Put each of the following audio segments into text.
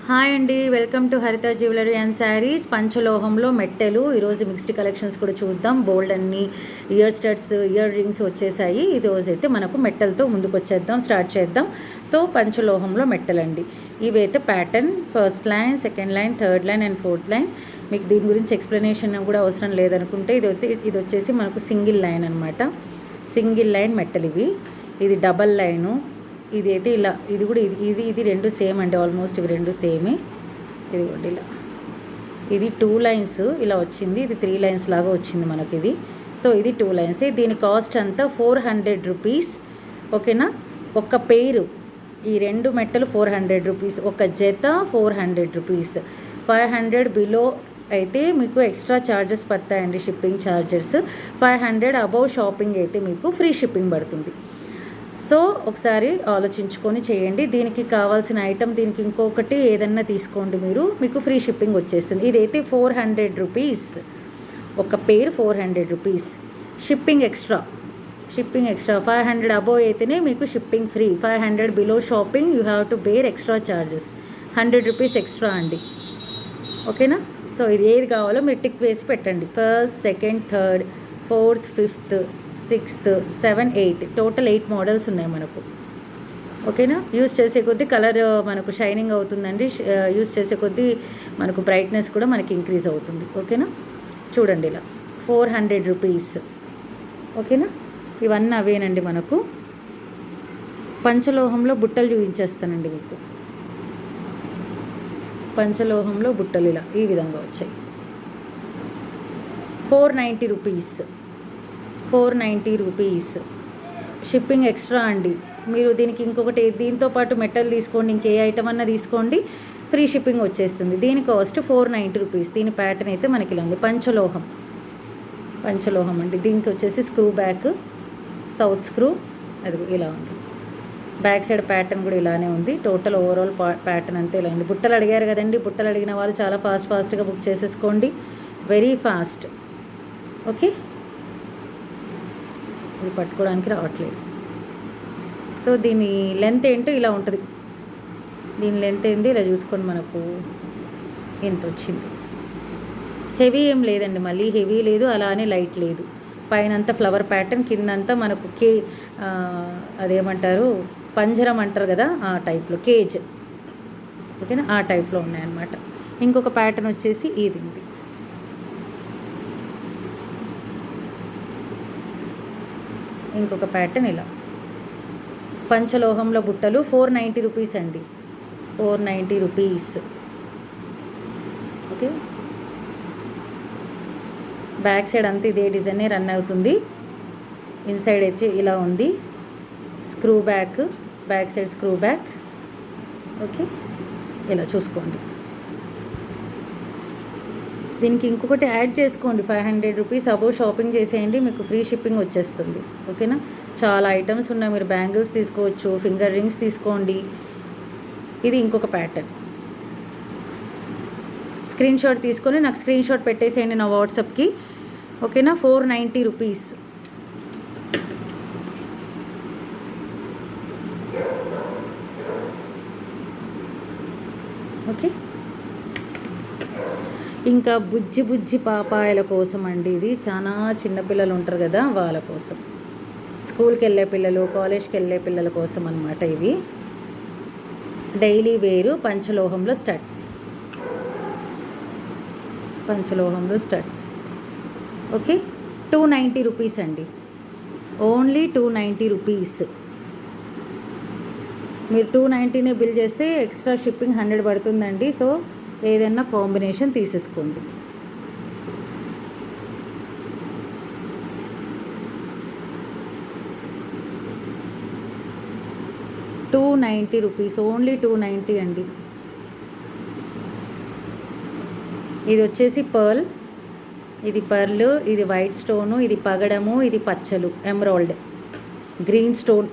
Hi అండి, welcome to హరిత jewellery and saris. పంచలోహంలో మెట్టెలు ఈరోజు మిక్స్డ్ కలెక్షన్స్ కూడా చూద్దాం. బోల్డ్ అన్ని ఇయర్ స్టడ్స్, ఇయర్ రింగ్స్ వచ్చేసాయి. ఈరోజు అయితే మనకు మెట్టెలతో ముందుకు వచ్చేద్దాం, స్టార్ట్ చేద్దాం. సో పంచలోహంలో మెట్టెలండి. ఇవైతే pattern first line, second line, third line and fourth line. మీకు దీని గురించి ఎక్స్ప్లెనేషన్ కూడా అవసరం లేదనుకుంటే ఇది వచ్చేసి మనకు సింగిల్ లైన్ అనమాట. సింగిల్ లైన్ మెట్టెలు ఇవి. ఇది డబల్ లైను. ఇది అయితే ఇలా, ఇది కూడా ఇది రెండు సేమ్ అండి, ఆల్మోస్ట్ ఇవి రెండు సేమే. ఇది కూడా ఇలా, ఇది 2 లైన్స్ ఇలా వచ్చింది, ఇది 3 లైన్స్ లాగా వచ్చింది మనకి ఇది. సో ఇది 2 లైన్స్. దీని కాస్ట్ అంతా 400 రూపీస్. ఓకేనా, ఒక పేరు ఈ రెండు మెట్టలు 400 రూపీస్, ఒక జత 400 రూపీస్. 500 బిలో అయితే మీకు ఎక్స్ట్రా ఛార్జెస్ పడతాయండి, షిప్పింగ్ ఛార్జెస్. 500 అబౌవ్ షాపింగ్ అయితే మీకు ఫ్రీ షిప్పింగ్ పడుతుంది. సో ఒకసారి ఆలోచించుకొని చేయండి. దీనికి కావాల్సిన ఐటమ్, దీనికి ఇంకొకటి ఏదన్నా తీసుకోండి మీరు, మీకు ఫ్రీ షిప్పింగ్ వచ్చేస్తుంది. ఇదైతే 400 రూపీస్, ఒక పేరు 400 రూపీస్. షిప్పింగ్ ఎక్స్ట్రా 500 అబోవ్ అయితేనే మీకు shipping free. 500 below shopping you have to bear extra charges, 100 rupees extra అండి. ఓకేనా. సో ఇది ఏది కావాలో మీరు టిక్ వేసి పెట్టండి. First, second, third, fourth, fifth, 6th, 7, 8 total 8 models ఉన్నాయి మనకు. ఓకేనా. యూజ్ చేసే కొద్దీ కలర్ మనకు షైనింగ్ అవుతుందండి. యూజ్ చేసే కొద్దీ మనకు బ్రైట్నెస్ కూడా మనకి ఇంక్రీజ్ అవుతుంది. ఓకేనా. చూడండి ఇలా 400 రూపీస్. ఓకేనా. ఇవన్నీ అవేనండి మనకు. పంచలోహంలో బుట్టలు చూపించేస్తానండి మీకు. పంచలోహంలో బుట్టలు ఇలా ఈ విధంగా వచ్చాయి. 490 రూపీస్. 490 రూపీస్. షిప్పింగ్ ఎక్స్ట్రా అండి. మీరు దీనికి ఇంకొకటి, దీంతో పాటు మెటల్ తీసుకోండి, ఇంకే ఐటమ్ అన్నా తీసుకోండి, ఫ్రీ షిప్పింగ్ వచ్చేస్తుంది. దీని కాస్ట్ 490 రూపీస్. దీని ప్యాటర్న్ అయితే మనకి ఇలా ఉంది. పంచలోహం అండి. దీనికి వచ్చేసి స్క్రూ బ్యాక్, సౌత్ స్క్రూ, అది ఇలా ఉంది. బ్యాక్ సైడ్ ప్యాటర్న్ కూడా ఇలానే ఉంది. టోటల్ ఓవరాల్ ప్యాటర్న్ అంతే ఇలా ఉంది. బుట్టలు అడిగారు కదండి, బుట్టలు అడిగిన వాళ్ళు చాలా ఫాస్ట్గా బుక్ చేసేసుకోండి, వెరీ ఫాస్ట్. ఓకే. ఇది పట్టుకోవడానికి రావట్లేదు. సో దీని లెంత్ ఏంటో ఇలా ఉంటుంది. దీని లెంత్ ఏంది ఇలా చూసుకోండి, మనకు ఎంత వచ్చింది. హెవీ ఏం లేదండి, మళ్ళీ హెవీ లేదు, అలానే లైట్ లేదు. పైన అంతా ఫ్లవర్ ప్యాటర్న్, కిందంతా మనకు అదేమంటారు, పంజరం అంటారు కదా, ఆ టైప్లో, కేజ్. ఓకేనా, ఆ టైప్లో ఉన్నాయన్నమాట. ఇంకొక ప్యాటర్న్ వచ్చేసి ఇది. ఇంకొక ప్యాటర్న్ ఇలా. పంచలోహంలో బుట్టలు 490 రూపీస్ అండి. 490 రూపీస్. ఓకే. బ్యాక్ సైడ్ అంతా ఇదే డిజైనే రన్ అవుతుంది. ఇన్సైడ్ వచ్చి ఇలా ఉంది. Screw back, back side screw back. Okay, ఇలా చూసుకోండి. దీనికి ఇంకొకటి యాడ్ చేసుకోండి, 500 రూపీస్ అబోవ్ షాపింగ్ చేసేయండి, మీకు ఫ్రీ షిప్పింగ్ వచ్చేస్తుంది. ఓకేనా. చాలా ఐటమ్స్ ఉన్నాయి. మీరు బ్యాంగిల్స్ తీసుకోవచ్చు, ఫింగర్ రింగ్స్ తీసుకోండి. ఇది ఇంకొక ప్యాటర్న్. స్క్రీన్ షాట్ తీసుకొని నాకు స్క్రీన్ షాట్ పెట్టేసేయండి నా వాట్సాప్కి. ఓకేనా. 490 రూపీస్. ఓకే. ఇంకా బుజ్జి పాపాయల కోసం అండి. ఇది చాలా చిన్నపిల్లలు ఉంటారు కదా, వాళ్ళ కోసం, స్కూల్కి వెళ్ళే పిల్లలు, కాలేజ్కి వెళ్ళే పిల్లల కోసం అన్నమాట. ఇవి డైలీ వేరు పంచలోహంలో స్టడ్స్. ఓకే. 290 రూపీస్ అండి, ఓన్లీ 290 రూపీస్. మీరు 290నే బిల్ చేస్తే ఎక్స్ట్రా షిప్పింగ్ 100 పడుతుందండి. సో ఏదైనా కాంబినేషన్ తీసేసుకోండి. ₹290, ఓన్లీ 290 అండి. ఇది వచ్చేసి పర్ల్, ఇది పర్ల్, ఇది వైట్ స్టోను, ఇది పగడము, ఇది పచ్చలు, emerald, green stone.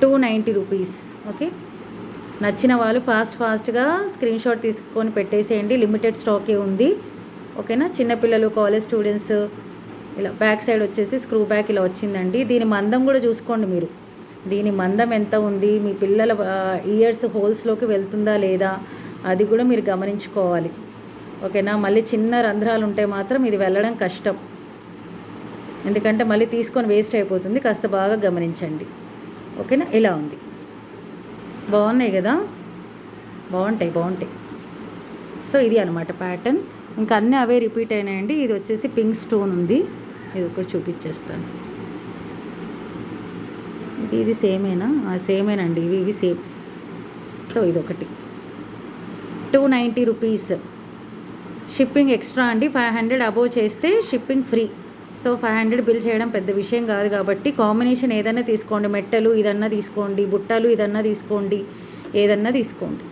290 rupees. Okay. నచ్చిన వాళ్ళు ఫాస్ట్గా స్క్రీన్ షాట్ తీసుకొని పెట్టేసేయండి. లిమిటెడ్ స్టాకే ఉంది. ఓకేనా. చిన్నపిల్లలు, కాలేజ్ స్టూడెంట్స్. ఇలా బ్యాక్ సైడ్ వచ్చేసి స్క్రూ బ్యాక్ ఇలా వచ్చిందండి. దీని మందం కూడా చూసుకోండి మీరు. దీని మందం ఎంత ఉంది, మీ పిల్లల ఇయర్స్ హోల్స్లోకి వెళ్తుందా లేదా అది కూడా మీరు గమనించుకోవాలి. ఓకేనా. మళ్ళీ చిన్న రంధ్రాలు ఉంటే మాత్రం ఇది వెళ్ళడం కష్టం, ఎందుకంటే మళ్ళీ తీసుకొని వేస్ట్ అయిపోతుంది. కాస్త బాగా గమనించండి. ఓకేనా. ఇలా ఉంది. బాగున్నాయి కదా, బాగుంటాయి. సో ఇది అనమాట ప్యాటర్న్. ఇంకా అన్నీ అవే రిపీట్ అయినాయండి. ఇది వచ్చేసి పింక్ స్టోన్ ఉంది, ఇది ఒకటి చూపించేస్తాను. ఇది సేమేనండి, ఇవి సేమ్. సో ఇదొకటి 290 రూపీస్. షిప్పింగ్ ఎక్స్ట్రా అండి. 500 అబోవ్ చేస్తే షిప్పింగ్ ఫ్రీ. సో 500 బిల్ చేయడం పెద్ద విషయం కాదు కాబట్టి కాంబినేషన్ ఏదన్నా తీసుకోండి. మెట్టలు ఇదన్నా తీసుకోండి, బుట్టలు ఇదన్నా తీసుకోండి, ఏదన్నా తీసుకోండి.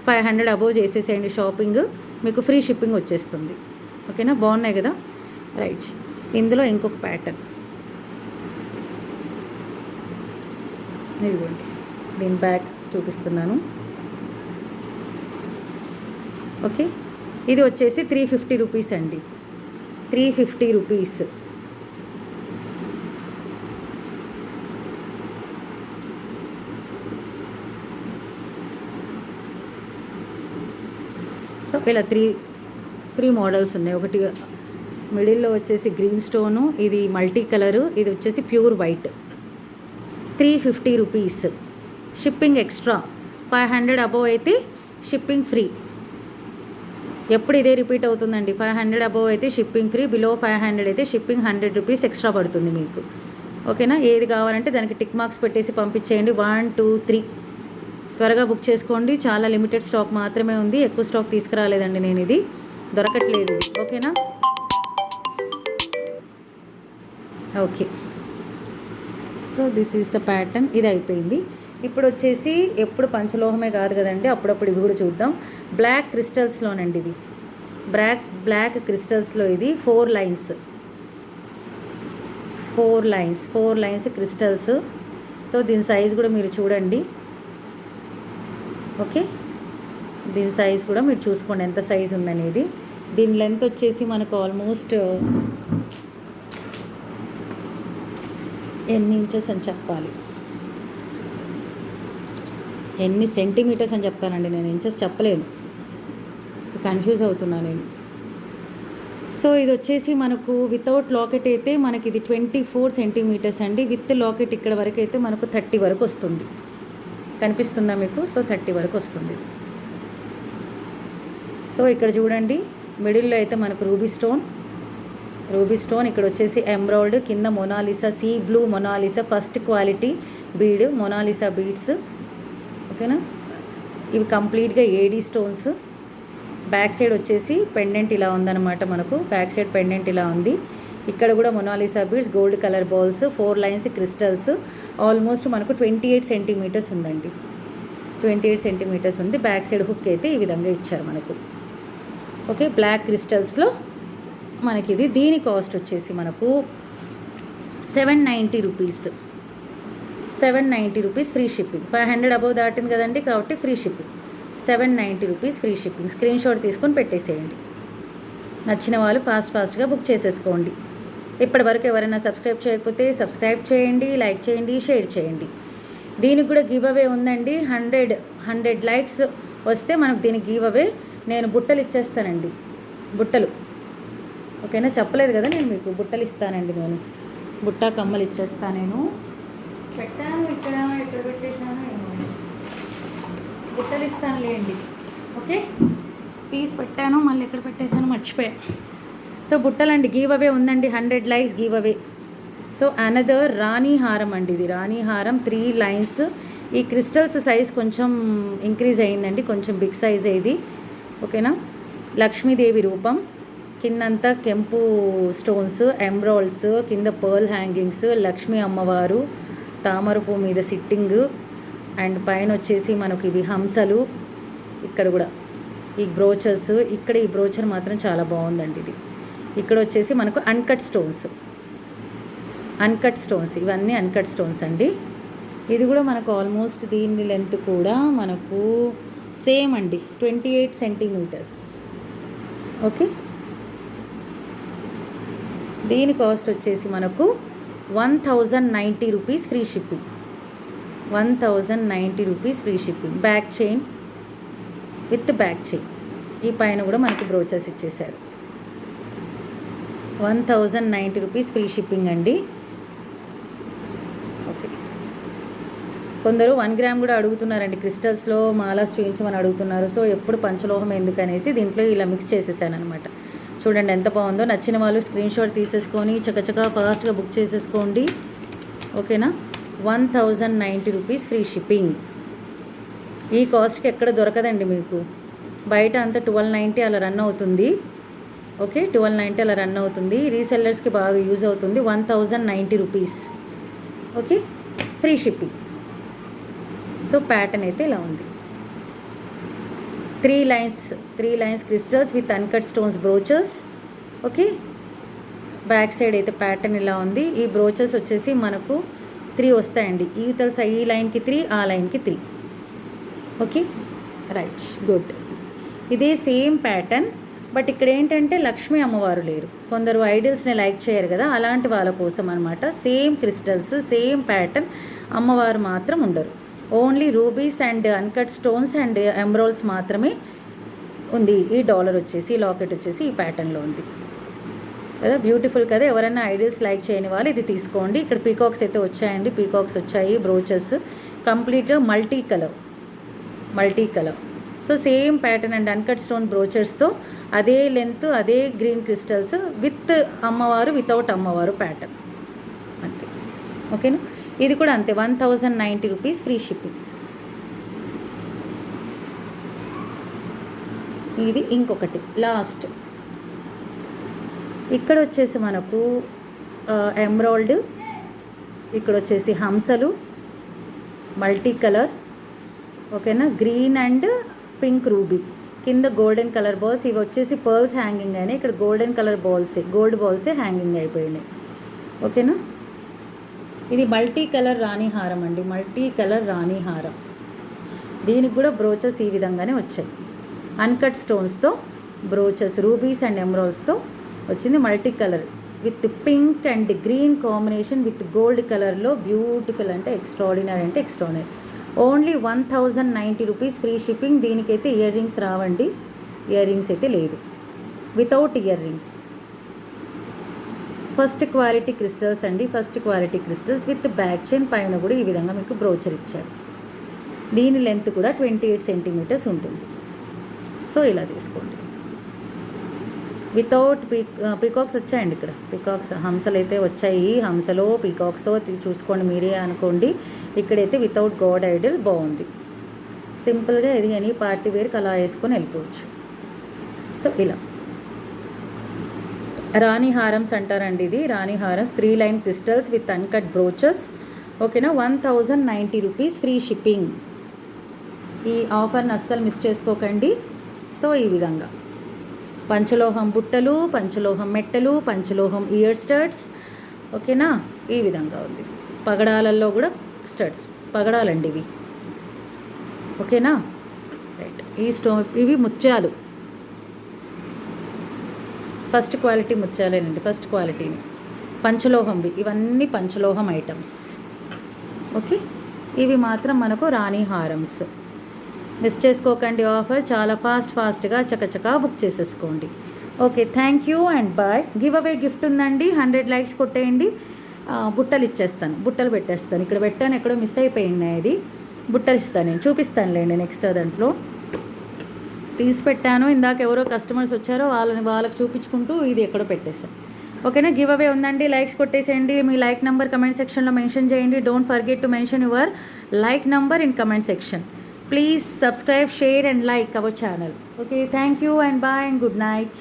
500 అబోవ్ చేసేసేయండి షాపింగ్, మీకు ఫ్రీ షిప్పింగ్ వచ్చేస్తుంది. ఓకేనా. బాగున్నాయి కదా. రైట్. ఇందులో ఇంకొక ప్యాటర్న్ ఇదిగోండి, దీని బ్యాక్ చూపిస్తున్నాను. ఓకే. ఇది వచ్చేసి 350 రూపీస్ అండి. 350 రూపీస్. సో ఇలా త్రీ మోడల్స్ ఉన్నాయి. ఒకటి మిడిల్లో వచ్చేసి గ్రీన్ స్టోను, ఇది మల్టీ కలరు, ఇది వచ్చేసి pure white. 350 rupees. Shipping extra. 500 above అయితే షిప్పింగ్ ఫ్రీ. ఎప్పుడు ఇదే రిపీట్ అవుతుందండి. 500 అబోవ్ అయితే షిప్పింగ్ ఫ్రీ, బిలో 500 అయితే షిప్పింగ్ 100 రూపీస్ ఎక్స్ట్రా పడుతుంది మీకు. ఓకేనా. ఏది కావాలంటే దానికి టిక్ మార్క్స్ పెట్టేసి పంపించేయండి. 1 2 3 త్వరగా బుక్ చేసుకోండి. చాలా లిమిటెడ్ స్టాక్ మాత్రమే ఉంది, ఎక్కువ స్టాక్ తీసుకురాలేదండి నేను, ఇది దొరకట్లేదు ఇది. ఓకేనా. Okay. So this is the pattern. ఇది అయిపోయింది. ఇప్పుడు వచ్చేసి ఎప్పుడు పంచలోహమే కాదు కదండి, అప్పుడప్పుడు ఇవి కూడా చూద్దాం. బ్లాక్ క్రిస్టల్స్లోనండి ఇది. బ్లాక్ క్రిస్టల్స్లో ఇది 4 లైన్స్ క్రిస్టల్స్. సో దీని సైజ్ కూడా మీరు చూడండి. ఓకే. దీని సైజ్ కూడా మీరు చూసుకోండి ఎంత సైజ్ ఉందనేది. దీని లెంత్ వచ్చేసి మనకు ఆల్మోస్ట్ ఎన్ని ఇంచెస్ అని చెప్పాలి, ఎన్ని సెంటీమీటర్స్ అని చెప్తానండి నేను, ఇంచెస్ చెప్పలేను, కన్ఫ్యూజ్ అవుతున్నా నేను. సో ఇది వచ్చేసి మనకు వితౌట్ లాకెట్ అయితే మనకి ఇది 24 సెంటీమీటర్స్ అండి. విత్ లాకెట్ ఇక్కడ వరకు అయితే మనకు 30 వరకు వస్తుంది. కనిపిస్తుందా మీకు. సో 30 వరకు వస్తుంది. సో ఇక్కడ చూడండి, మిడిల్లో అయితే మనకు రూబీ స్టోన్, ఇక్కడ వచ్చేసి ఎమరాల్డ్, కింద Mona Lisa, sea blue Mona Lisa, first quality bead Mona Lisa beads. ఓకేనా. ఇవి కంప్లీట్గా ఏడీ స్టోన్స్. బ్యాక్ సైడ్ వచ్చేసి పెండెంట్ ఇలా ఉందన్నమాట. మనకు బ్యాక్ సైడ్ పెండెంట్ ఇలా ఉంది. ఇక్కడ కూడా Mona Lisa beads, gold colour balls, 4 lines crystals. Almost మనకు 28 సెంటీమీటర్స్ ఉందండి. 28 సెంటీమీటర్స్ ఉంది. బ్యాక్ సైడ్ హుక్ అయితే ఈ విధంగా ఇచ్చారు మనకు. ఓకే. బ్లాక్ క్రిస్టల్స్లో మనకి ఇది. దీని కాస్ట్ వచ్చేసి మనకు 790 rupees. 790 rupees free shipping. 500 above దాటింది కదండి కాబట్టి free shipping. 790 rupees free shipping. Screen shot తీసుకొని పెట్టేసేయండి. నచ్చిన వాళ్ళు ఫాస్ట్గా బుక్ చేసేసుకోండి. ఇప్పటివరకు ఎవరైనా సబ్స్క్రైబ్ చేయకపోతే సబ్స్క్రైబ్ చేయండి, లైక్ చేయండి, షేర్ చేయండి. దీనికి కూడా గివ్ అవే ఉందండి. 100 లైక్స్ వస్తే మనకు దీనికి గివ్ అవే. నేను బుట్టలు ఇచ్చేస్తానండి, బుట్టలు. ఓకేనా. చెప్పలేదు కదా నేను మీకు, బుట్టలు ఇస్తానండి నేను. బుట్ట కమ్మలు ఇచ్చేస్తాను నేను. పెట్టాను ఇక్కడ, ఎక్కడ పెట్టేశాను ఏమో, బుట్టలు ఇస్తాను లేండి. ఓకే. తీసి పెట్టాను, మళ్ళీ ఎక్కడ పెట్టేశాను మర్చిపోయా. సో బుట్టలండి, గివ్ అవే ఉందండి. 100 likes give away. So another రాణి హారం అండి ఇది. రాణి హారం 3 లైన్స్. ఈ క్రిస్టల్స్ సైజ్ కొంచెం ఇంక్రీజ్ అయిందండి, కొంచెం బిగ్ సైజ్ ఇది. ఓకేనా. లక్ష్మీదేవి రూపం, కిందంతా కెంపు స్టోన్స్, ఎమరాల్డ్స్, కింద పర్ల్ హ్యాంగింగ్స్, లక్ష్మీ అమ్మవారు తామర పువ్వు మీద సిట్టింగ్, అండ్ పైన వచ్చేసి మనకు ఇవి హంసలు. ఇక్కడ కూడా ఈ బ్రోచర్స్, ఇక్కడ ఈ బ్రోచర్ మాత్రం చాలా బాగుందండి ఇది. ఇక్కడ వచ్చేసి మనకు అన్కట్ స్టోన్స్, ఇవన్నీ అన్కట్ స్టోన్స్ అండి. ఇది కూడా మనకు ఆల్మోస్ట్ దీని లెంత్ కూడా మనకు సేమ్ అండి, 28 సెంటీమీటర్స్. ఓకే. దీని కాస్ట్ వచ్చేసి మనకు 1090 rupees free shipping. 1090 rupees free shipping. Back chain with back chain. ఈ పైన కూడా మనకి బ్రోచర్స్ ఇచ్చేసారు. 1090 రూపీస్ ఫ్రీ షిప్పింగ్ అండి. ఓకే, కొందరు 1 గ్రామ్ కూడా అడుగుతున్నారండి. క్రిస్టల్స్లో మాలాస్ చూపించమని అడుగుతున్నారు. సో ఎప్పుడు పంచలోహం ఎందుకనేసి దీంట్లో ఇలా మిక్స్ చేసేసాను అనమాట. చూడండి ఎంత బాగుందో. నచ్చిన వాళ్ళు స్క్రీన్ షాట్ తీసేసుకొని చకచకా ఫాస్ట్గా బుక్ చేసేసుకోండి. ఓకేనా. 1090 రూపీస్ ఫ్రీ షిప్పింగ్. ఈ కాస్ట్కి ఎక్కడ దొరకదండి మీకు. బయట అంతా 1290 అలా రన్ అవుతుంది. ఓకే, 1290 అలా రన్ అవుతుంది. రీసెల్లర్స్కి బాగా యూజ్ అవుతుంది. 1090 rupees. Okay, free shipping. So pattern అయితే ఇలా ఉంది. 3 lines crystals with uncut stones brochures. Okay, back side అయితే ప్యాటర్న్ ఇలా ఉంది. ఈ బ్రోచర్స్ వచ్చేసి మనకు 3 వస్తాయండి. ఈ లైన్కి 3, ఆ లైన్కి 3. Okay, right, good. ఇదే సేమ్ ప్యాటర్న్, బట్ ఇక్కడ ఏంటంటే లక్ష్మీ అమ్మవారు లేరు. కొందరు ఐడల్స్ని లైక్ చేయరు కదా, అలాంటి వాళ్ళ కోసం అనమాట. సేమ్ క్రిస్టల్స్, సేమ్ ప్యాటర్న్, అమ్మవారు మాత్రం ఉండరు. Only rubies and uncut stones and emeralds మాత్రమే ఉంది. ఈ డాలర్ వచ్చేసి, లాకెట్ వచ్చేసి ఈ ప్యాటర్న్లో ఉంది కదా. బ్యూటిఫుల్ కదా. ఎవరైనా ఐడియల్స్ లైక్ చేయని వాళ్ళు ఇది తీసుకోండి. ఇక్కడ పీకాక్స్ అయితే వచ్చాయండి. పీకాక్స్ వచ్చాయి. బ్రోచెస్ కంప్లీట్గా multi colour. So same pattern and uncut stone బ్రోచర్స్తో అదే లెంత్, అదే గ్రీన్ క్రిస్టల్స్ విత్ అమ్మవారు, వితౌట్ అమ్మవారు ప్యాటర్న్ అంతే. ఓకేనా. ఇది కూడా అంతే. 1090 రూపీస్ ఫ్రీ షిప్పింగ్. ఇది ఇంకొకటి లాస్ట్. ఇక్కడ వచ్చేసి మనకు ఎమరాల్డ్, ఇక్కడ వచ్చేసి హంసలు, మల్టీ కలర్. ఓకేనా. గ్రీన్ అండ్ పింక్ రూబీ, కింద గోల్డెన్ కలర్ బాల్స్. ఇవి వచ్చేసి పర్ల్స్ హ్యాంగింగ్ అయినాయి. ఇక్కడ గోల్డెన్ కలర్ బాల్సే, గోల్డ్ బాల్సే హ్యాంగింగ్ అయిపోయినాయి. ఓకేనా. ఇది మల్టీ కలర్ రాణి హారం అండి. మల్టీ కలర్ రాణి హారం. దీనికి కూడా బ్రోచెస్ ఈ విధంగానే వచ్చాయి. అన్కట్ స్టోన్స్తో బ్రోచెస్, రూబీస్ అండ్ ఎమరాల్డ్స్తో వచ్చింది. Multi colour with pink and green combination with gold కలర్లో బ్యూటిఫుల్, అంటే ఎక్స్ట్రాడినరీ, అంటే extraordinary. Only 1090 rupees free shipping. దీనికైతే ఇయర్ రింగ్స్ రావండి. ఇయర్ రింగ్స్ అయితే లేదు, without earrings. First quality crystals అండి. First quality crystals with back chain. పైన కూడా ఈ విధంగా మీకు బ్రోచర్ ఇచ్చారు. దీని లెంత్ కూడా 28 సెంటీమీటర్స్ ఉంటుంది. సో ఇలా తీసుకోండి. వితౌట్ పీకాక్స్ వచ్చాయండి. ఇక్కడ పీకాక్స్, హంసలు అయితే వచ్చాయి. హంసలో పీకాక్స్ చూసుకోండి, మీరే అనుకోండి. ఇక్కడైతే వితౌట్ గాడ్ ఐడల్ బాగుంది. సింపుల్గా ఇది ఎనీ పార్టీ వేర్కి అలా వేసుకొని వెళ్ళిపోవచ్చు. సో ఇలా రాణి హారమ్స్ అంటారండి. ఇది రాణి హారమ్స్. 3 line crystals with uncut brooches. ఓకేనా. 1090 రూపీస్ ఫ్రీ షిప్పింగ్. ఈ ఆఫర్ని అస్సలు మిస్ చేసుకోకండి. సో ఈ విధంగా పంచలోహం బుట్టలు, పంచలోహం మెట్టలు, పంచలోహం ఇయర్ స్టడ్స్. ఓకేనా. ఈ విధంగా ఉంది. పగడాలల్లో కూడా స్టడ్స్, పగడాలండి ఇవి. ఓకేనా. రైట్. ఇవి ముత్యాలు, ఫస్ట్ క్వాలిటీ ముత్యాలేనండి. ఫస్ట్ క్వాలిటీని పంచలోహంవి. ఇవన్నీ పంచలోహం ఐటమ్స్. ఓకే. ఇవి మాత్రం మనకు రాణి హారమ్స్. మిస్ చేసుకోకండి ఆఫర్. చాలా ఫాస్ట్గా చకచకా బుక్ చేసేసుకోండి. Okay, thank you and bye. Give away gift ఉందండి. 100 లైక్స్ కొట్టేయండి. బుట్టలు ఇచ్చేస్తాను, బుట్టలు పెట్టేస్తాను. ఇక్కడ పెట్టాను, ఎక్కడో మిస్ అయిపోయింది. అది బుట్టలు ఇస్తాను, నేను చూపిస్తానులేండి. నెక్స్ట్ దాంట్లో తీసి పెట్టాను. ఇందాక ఎవరో కస్టమర్స్ వచ్చారో వాళ్ళకి చూపించుకుంటూ ఇది ఎక్కడో పెట్టేస్తాను. ఓకేనా. గివ్ అవే ఉందండి. లైక్స్ కొట్టేసేయండి. మీ లైక్ నెంబర్ కమెంట్ సెక్షన్లో మెన్షన్ చేయండి. Don't forget to mention your like number in comment section. Please subscribe, share and like our channel. Okay, thank you and bye and good night.